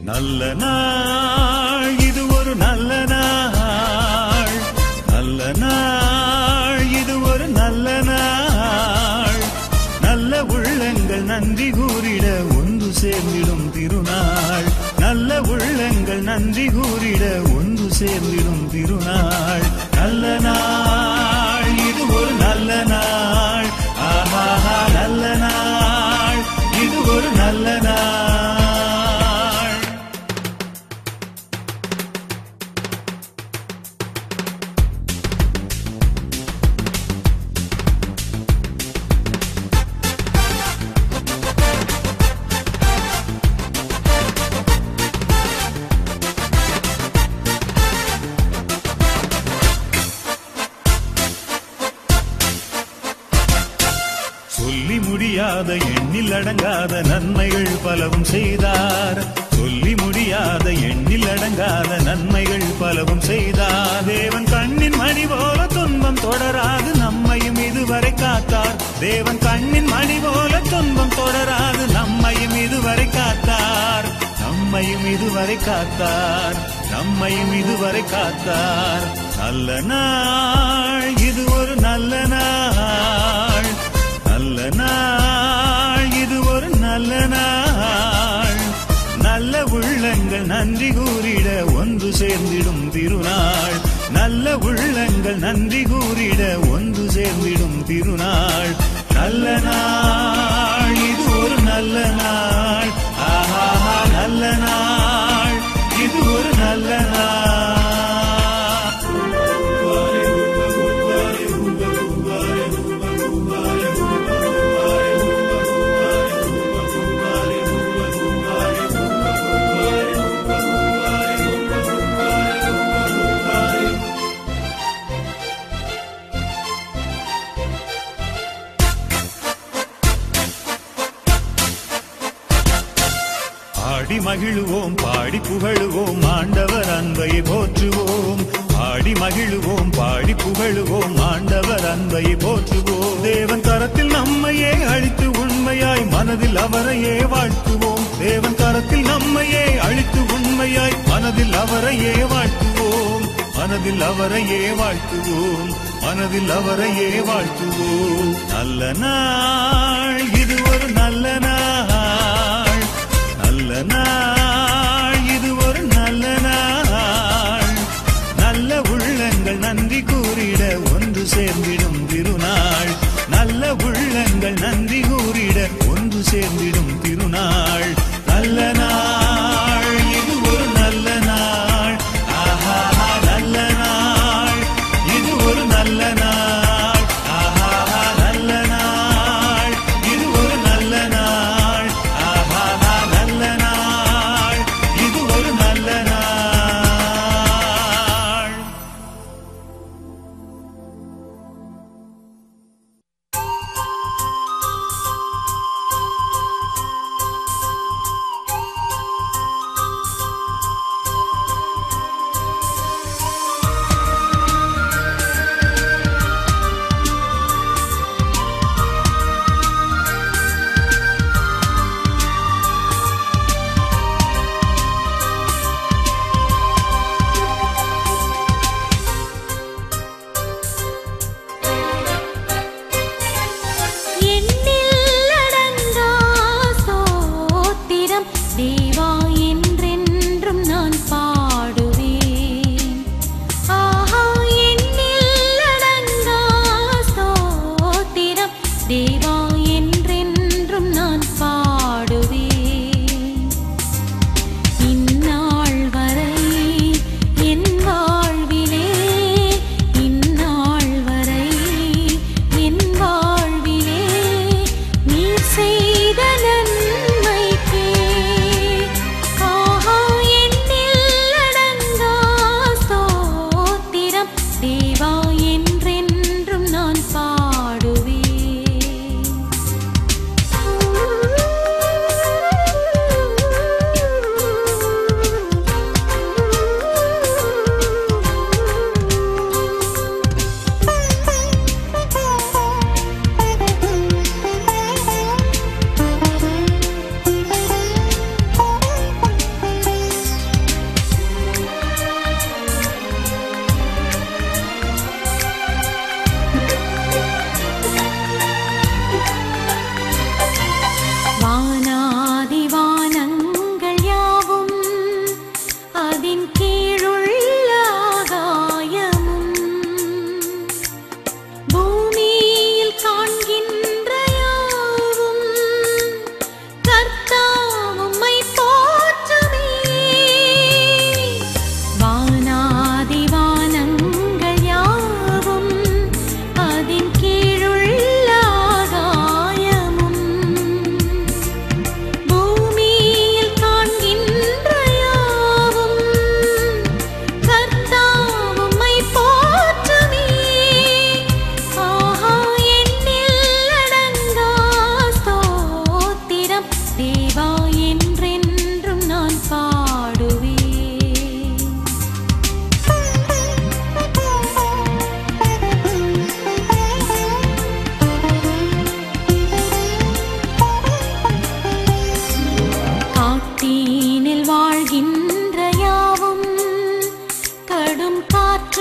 நல்ல நாள் இது ஒரு நல்ல நாள், நல்ல நாள் இது ஒரு நல்ல நாள். நல்ல உள்ளங்கள் நன்றி கூறிட ஒன்று சேர்ந்திடும் திருநாள். நல்ல உள்ளங்கள் நன்றி கூறிட ஒன்று சேர்ந்திடும் திருநாள். நல்ல நாள் இது ஒரு நல்ல நாள். ஆஹா, நல்ல நாள் இது ஒரு நல்ல நாள். சொல்லி முடியாத எண்ணில் அடங்காத நன்மைகள் பலவும் செய்தார். சொல்லி முடியாத எண்ணில் அடங்காத நன்மைகள் பலவும் செய்தார். தேவன் கண்ணின் மணி போல துன்பம் தொடராது நம்மையும் இதுவரை காத்தார். தேவன் கண்ணின் மணி போல துன்பம் தொடராது நம்மையும் இதுவரை காத்தார். நம்மையும் இதுவரை காத்தார். நம்மையும் இதுவரை காத்தார். நல்ல நாள் இது ஒரு நல்ல நாள். நல்ல நாள் இது ஒரு நல்ல நாள். நல்ல உள்ளங்கள் நன்றி கூறிட ஒன்று சேர்ந்திடும் திருநாள். நல்ல உள்ளங்கள் நன்றி கூறிட ஒன்று சேர்ந்திடும் திருநாள். நல்ல நாள் இது ஒரு நல்ல நாள். ஆஹா, நல்ல நாள் இது ஒரு நல்ல நாள். பாடி மகிழுவோம், பாடி புகழுவோம், ஆண்டவர் அன்பை போற்றுவோம். பாடி மகிழுவோம், பாடி புகழுவோம், ஆண்டவர் அன்பை போற்றுவோம். தேவன் கரத்தில் நம்மையே அழித்து உண்மையாய் மனதில் அவரையே வாழ்த்துவோம். தேவன் கரத்தில் நம்மையே அழித்து உண்மையாய் மனதில் அவரையே வாழ்த்துவோம். மனதில் அவரையே வாழ்த்துவோம். மனதில் அவரையே வாழ்த்துவோம். நல்ல நாள் இது ஒரு நல்ல நாள். நல்ல நாள் இது ஒரு நல்ல நாள். நல்ல உள்ளங்கள் நன்றி கூறிட ஒன்று சேர்ந்திடும் திருநாள். நல்ல உள்ளங்கள் நன்றி கூறிட ஒன்று சேர்ந்திடும் திருநாள். நல்ல நாள் இது ஒரு நல்ல நாள். ஆஹா, நல்ல நாள் இது ஒரு நல்ல நாள். ஆஹா, நல்ல நாள் இது ஒரு நல்ல நாள். ஆஹா, நல்ல நாள் இது ஒரு நல்ல நாள். காற்று